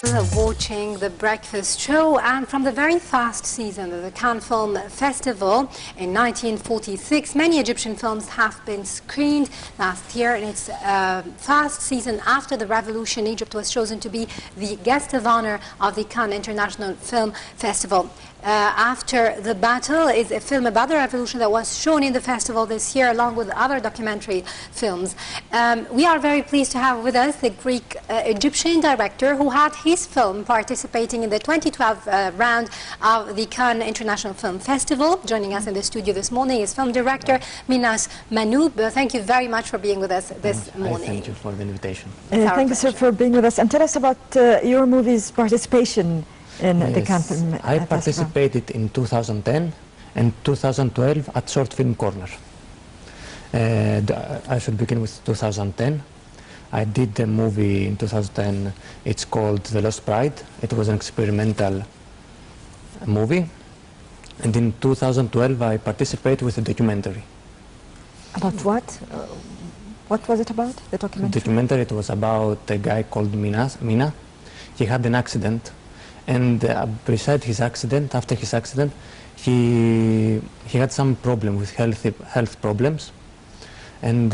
still watching The Breakfast Show, and from the very first season of the Cannes Film Festival in 1946, many Egyptian films have been screened. Last year, in its first season after the revolution, Egypt was chosen to be the guest of honor of the Cannes International Film Festival. After the Battle is a film about the revolution that was shown in the festival this year, along with other documentary films. We are very pleased to have with us the Greek Egyptian director who had his film participating in the 2012 round of the Cannes International Film Festival. Joining us in the studio this morning is film director Minas Banoub. Thank you very much for being with us this morning. Thank you for the invitation. Thank you, sir, for being with us. And tell us about your movie's participation in the Cannes Film Festival. I participated in 2010 and 2012 at Short Film Corner. I should begin with 2010. I did a movie in 2010. It's called The Lost Pride. It was an experimental movie. And in 2012 I participated with a documentary. About what? What was it about, the documentary? The documentary, it was about a guy called Mina. He had an accident. And beside his accident, after his accident, he had some problem with health problems, and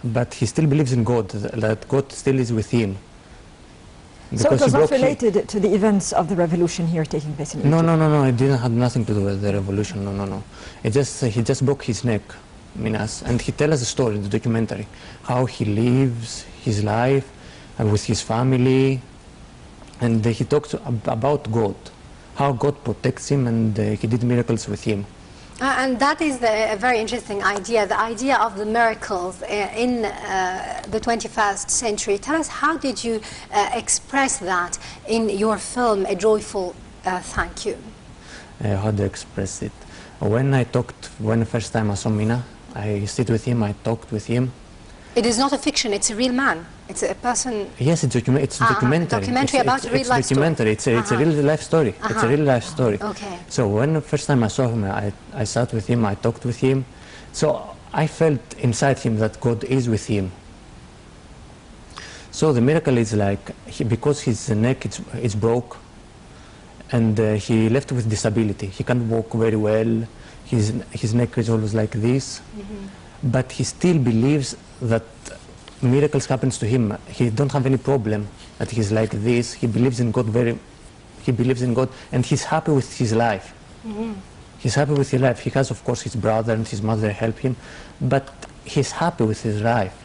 but he still believes in God, that God still is with him. So it was not related to the events of the revolution here taking place in Egypt? No, it didn't have nothing to do with the revolution, no. He just broke his neck, Minas, and he tells us a story in the documentary, how he lives his life with his family. And he talks about God, how God protects him, and he did miracles with him. And that is a very interesting idea, the idea of the miracles in the 21st century. Tell us, how did you express that in your film, A Joyful Thank You? How do I express it? When the first time I saw Mina, I sit with him, I talked with him. It is not a fiction, it's a real man. It's a person... Yes, it's a documentary. Documentary about a real life story. It's a real life story. It's a real life story. Okay. So when the first time I saw him, I sat with him, I talked with him. So I felt inside him that God is with him. So the miracle is like, because his neck is broke, and he left with disability. He can't walk very well. His neck is always like this. But he still believes that miracles happens to him. He don't have any problem that he's like this. He believes in God he believes in God, and he's happy with his life. He's happy with his life. He has, of course, his brother and his mother help him, but he's happy with his life.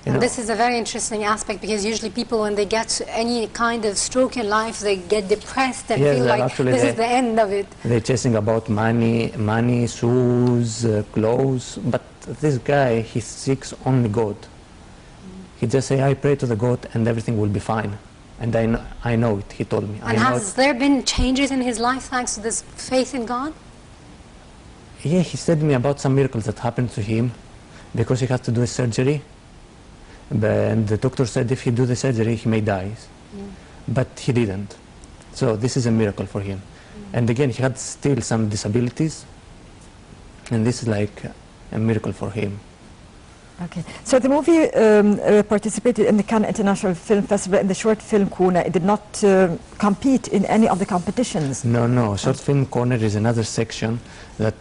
And this is a very interesting aspect, because usually people, when they get any kind of stroke in life, they get depressed and feel like this is the end of it. They're chasing about money, shoes, clothes, but this guy, he seeks only God. He just say, I pray to the God and everything will be fine. And I know it, he told me. And has there been changes in his life thanks to this faith in God? Yeah, he said to me about some miracles that happened to him, because he had to do a surgery. And the doctor said if he do the surgery, he may die. But he didn't. So this is a miracle for him. And again, he had still some disabilities. And this is like a miracle for him. Okay. So the movie participated in the Cannes International Film Festival in the short film corner. It did not compete in any of the competitions. No. Short film corner is another section that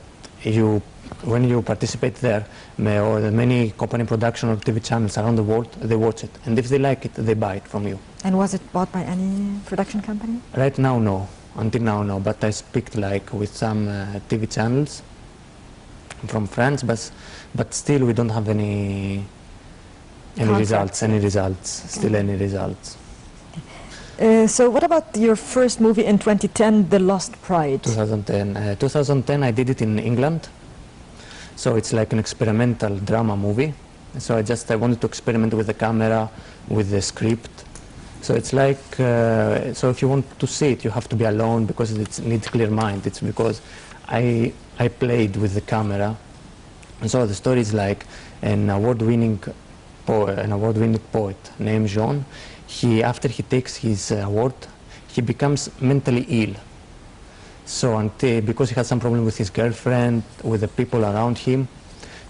when you participate there, or many company production or TV channels around the world, they watch it. And if they like it, they buy it from you. And was it bought by any production company? Right now, no. Until now, no. But I speak like with some TV channels from France, but still we don't have any results. Still any results. So what about your first movie in 2010, The Lost Pride? 2010 I did it in England. So it's like an experimental drama movie. So I wanted to experiment with the camera, with the script. So it's like, so if you want to see it, you have to be alone, because it needs clear mind. It's because I played with the camera. And so the story is like an award-winning poet named Jean. After he takes his award, he becomes mentally ill. So because he had some problem with his girlfriend, with the people around him,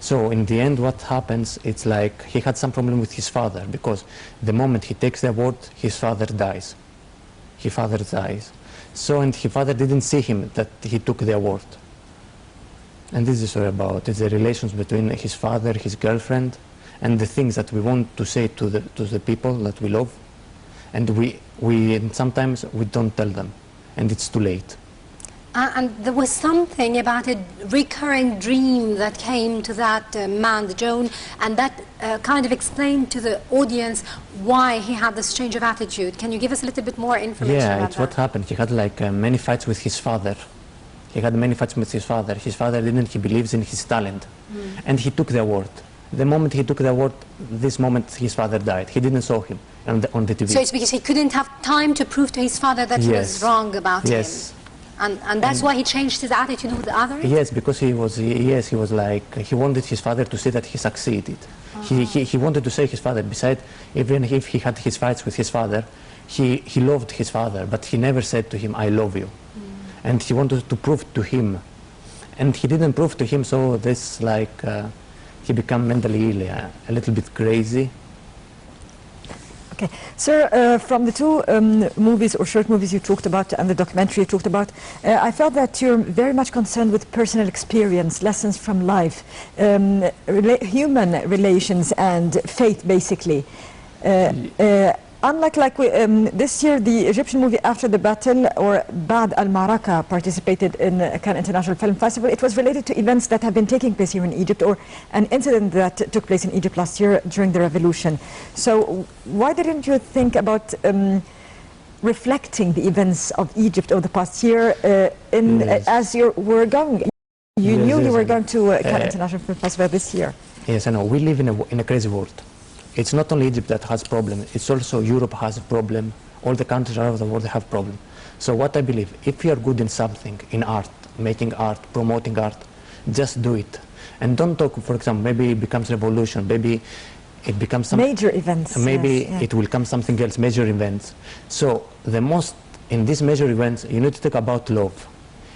So in the end, what happens, it's like he had some problem with his father, because the moment he takes the award, his father dies. his father dies. So, and his father didn't see him that he took the award. And this is the story about it's the relations between his father, his girlfriend, and the things that we want to say to the people that we love. And and sometimes we don't tell them, and it's too late. And there was something about a recurring dream that came to that man, Joan, and that kind of explained to the audience why he had this change of attitude. Can you give us a little bit more information about that? Yeah, it's what happened. He had like many fights with his father. He had many fights with his father. His father didn't, he believes in his talent. And he took the award. The moment he took the award, this moment his father died. He didn't saw him on the TV. So it's because he couldn't have time to prove to his father that he was wrong about him. And that's why he changed his attitude with others? Yes, because he was like, he wanted his father to say that he succeeded. He wanted to say his father, besides, even if he had his fights with his father, he loved his father, but he never said to him, I love you. And he wanted to prove to him. And he didn't prove to him, so this like, he became mentally ill, a little bit crazy. Okay. Sir, from the two movies or short movies you talked about and the documentary you talked about, I felt that you're very much concerned with personal experience, lessons from life, human relations and faith, basically. Unlike this year, the Egyptian movie After the Battle, or Bad al-Maraka, participated in Cannes International Film Festival. It was related to events that have been taking place here in Egypt, or an incident that took place in Egypt last year during the revolution. So why didn't you think about reflecting the events of Egypt over the past year as you were going? You knew you were going to Cannes International Film Festival this year. Yes, I know. We live in a crazy world. It's not only Egypt that has problems, it's also Europe has a problem. All the countries around the world have problems. So what I believe, if you are good in something, in art, making art, promoting art, just do it. And don't talk, for example, maybe it becomes revolution, maybe it becomes some major events. Maybe it will come something else, major events. So in these major events, you need to talk about love.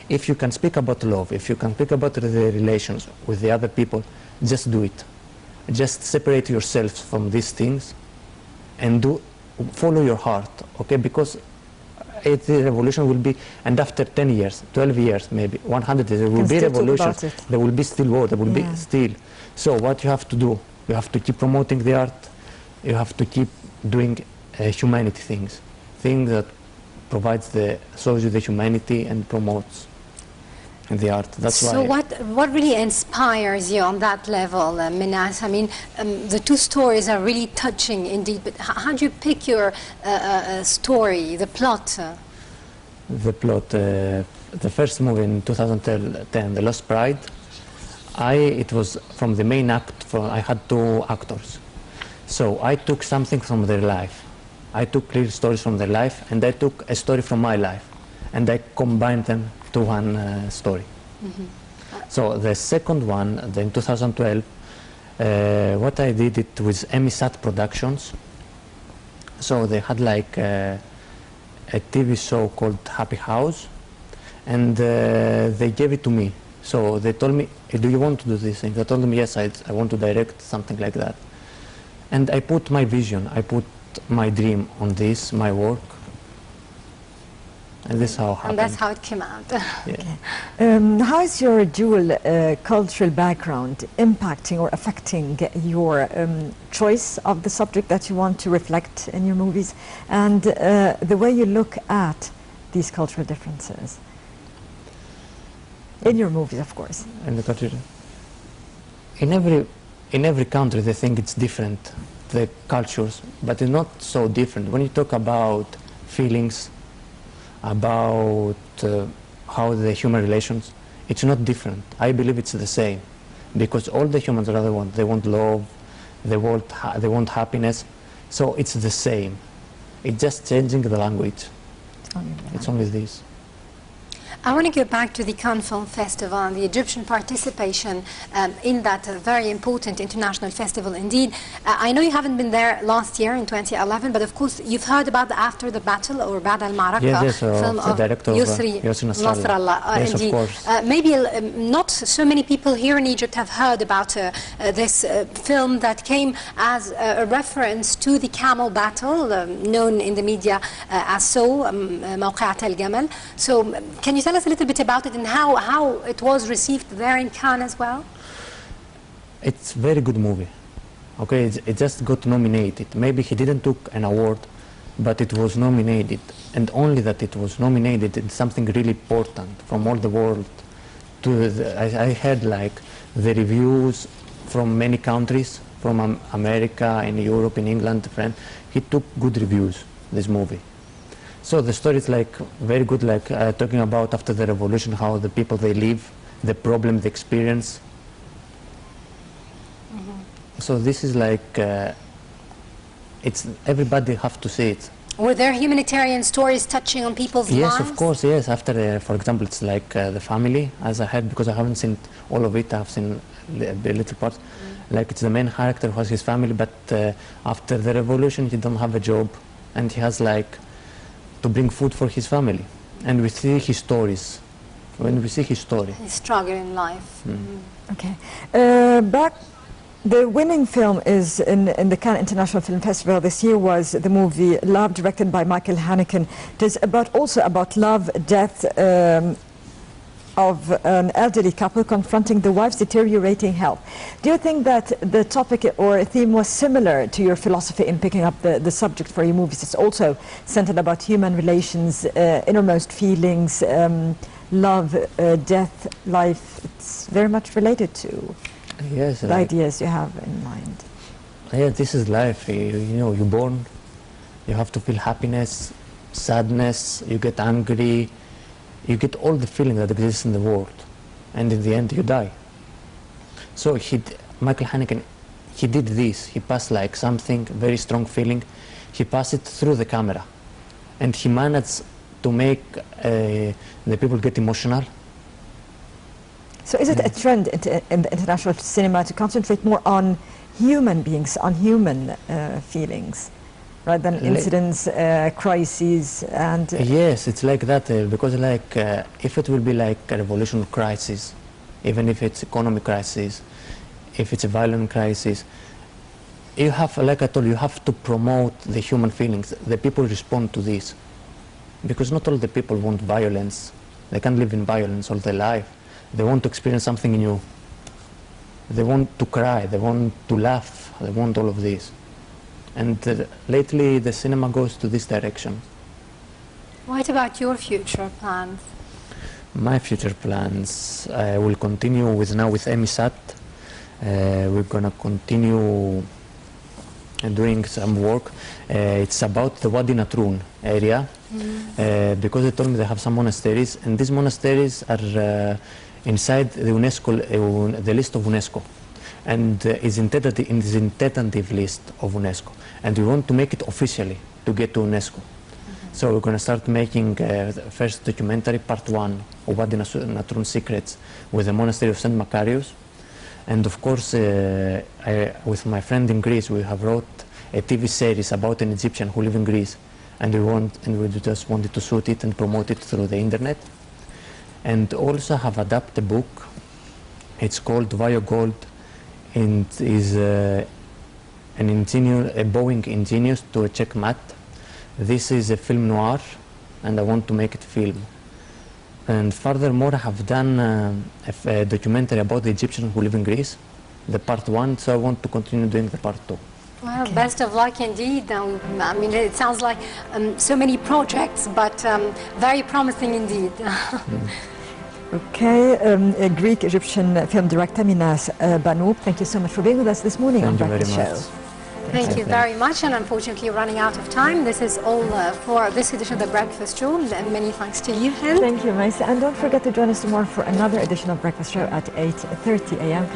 If you can speak about love, if you can speak about the relations with the other people, just do it. Just separate yourself from these things and follow your heart, okay? Because the revolution will be, and after 10 years, 12 years, maybe 100 years, there will be revolution. There will be still war, there will be still. So what you have to do, you have to keep promoting the art, you have to keep doing humanity things that shows you the humanity and promotes the art. That's so why. What really inspires you on that level, Minas? I mean, the two stories are really touching indeed, but how do you pick your story, the plot? The plot, the first movie in 2010, The Lost Pride, it was from the main act, I had two actors. So I took something from their life. I took clear stories from their life, and I took a story from my life, and I combined them to one story. So the second one, in 2012, what I did it with Emisat Productions. So they had like a TV show called Happy House, and they gave it to me. So they told me, do you want to do this thing? I told them, yes, I want to direct something like that. And I put my vision, I put my dream on this, my work. And this is how it happened. And that's how it came out. Yeah. How is your dual cultural background impacting or affecting your choice of the subject that you want to reflect in your movies, and the way you look at these cultural differences? In your movies, of course. In the country. In every country they think it's different, the cultures, but it's not so different. When you talk about feelings, about how the human relations, it's not different. I believe it's the same, because all the humans rather they want love, they want happiness, so it's the same. It's just changing the language. It's only this. I want to go back to the Cannes Film Festival and the Egyptian participation in that very important international festival indeed. I know you haven't been there last year in 2011, but of course you've heard about the After the Battle or Ba'd al-Ma'araka film of director Yusri Nasrallah. Yes, indeed. of course. Maybe not so many people here in Egypt have heard about this film that came as a reference to the camel battle, known in the media as so, موقعة الجمل. So can you tell us a little bit about it and how it was received there in Cannes as well? It's a very good movie. Okay, it just got nominated. Maybe he didn't took an award, but it was nominated. And only that it was nominated, it's something really important from all the world. I heard like the reviews from many countries, from America, in Europe, in England, France. He took good reviews, this movie. So the story is like very good, like talking about after the revolution, how the people they live, the problem they experience. So this is like, it's everybody have to see it. Were there humanitarian stories touching on people's lives? Yes, of course, yes. After, for example, it's like the family, as I heard, because I haven't seen all of it, I've seen the little parts. Like it's the main character who has his family, but after the revolution he don't have a job, and he has like to bring food for his family. And we see his stories. When we see his story. His struggle in life. Okay. The winning film is in the Cannes International Film Festival this year was the movie Love, directed by Michael Haneke. It is also about love, death of an elderly couple confronting the wife's deteriorating health. Do you think that the topic or theme was similar to your philosophy in picking up the subject for your movies? It's also centered about human relations, innermost feelings, love, death, life. It's very much related to the ideas you have in mind. Yeah, this is life. You know, you're born, you have to feel happiness, sadness, you get angry, you get all the feelings that exist in the world, and in the end you die. So Michael Haneke, he did this. He passed like something, very strong feeling. He passed it through the camera, and he managed to make the people get emotional. So is it a trend in the international cinema to concentrate more on human beings, on human feelings, rather than incidents, crises, and... Yes, it's like that, because like if it will be like a revolution crisis, even if it's economic crisis, if it's a violent crisis, you have, like I told you, you have to promote the human feelings. The people respond to this, because not all the people want violence. They can't live in violence all their life. They want to experience something new. They want to cry, they want to laugh, they want all of this. And lately the cinema goes to this direction. What about your future plans? My future plans, I will continue with EMISAT. We're gonna continue doing some work. It's about the Wadi Natrun area, because they told me they have some monasteries, and these monasteries are inside the UNESCO, the list of UNESCO, and is in tentative list of UNESCO, and we want to make it officially to get to UNESCO. So we're going to start making first documentary, part 1 of Wadi Natrun Secrets with the monastery of St. Macarius, and of course with my friend in Greece we have wrote a TV series about an Egyptian who lives in Greece, and we just wanted to shoot it and promote it through the internet. And also have adapted a book. It's called Vio Gold, and is a Boeing ingenious to a checkmate. This is a film noir, and I want to make it film. And furthermore, I have done a documentary about the Egyptians who live in Greece, the part 1, so I want to continue doing the part 2. Well, best of luck indeed. I mean, it sounds like so many projects, but very promising indeed. Okay, Greek-Egyptian film director Minas Banoub, thank you so much for being with us this morning on Breakfast Show. Thank you very much, and unfortunately running out of time. This is all for this edition of the Breakfast Show, and many thanks to you, Hind. Thank you, Maisa, and don't forget to join us tomorrow for another edition of Breakfast Show at 8:30 a.m.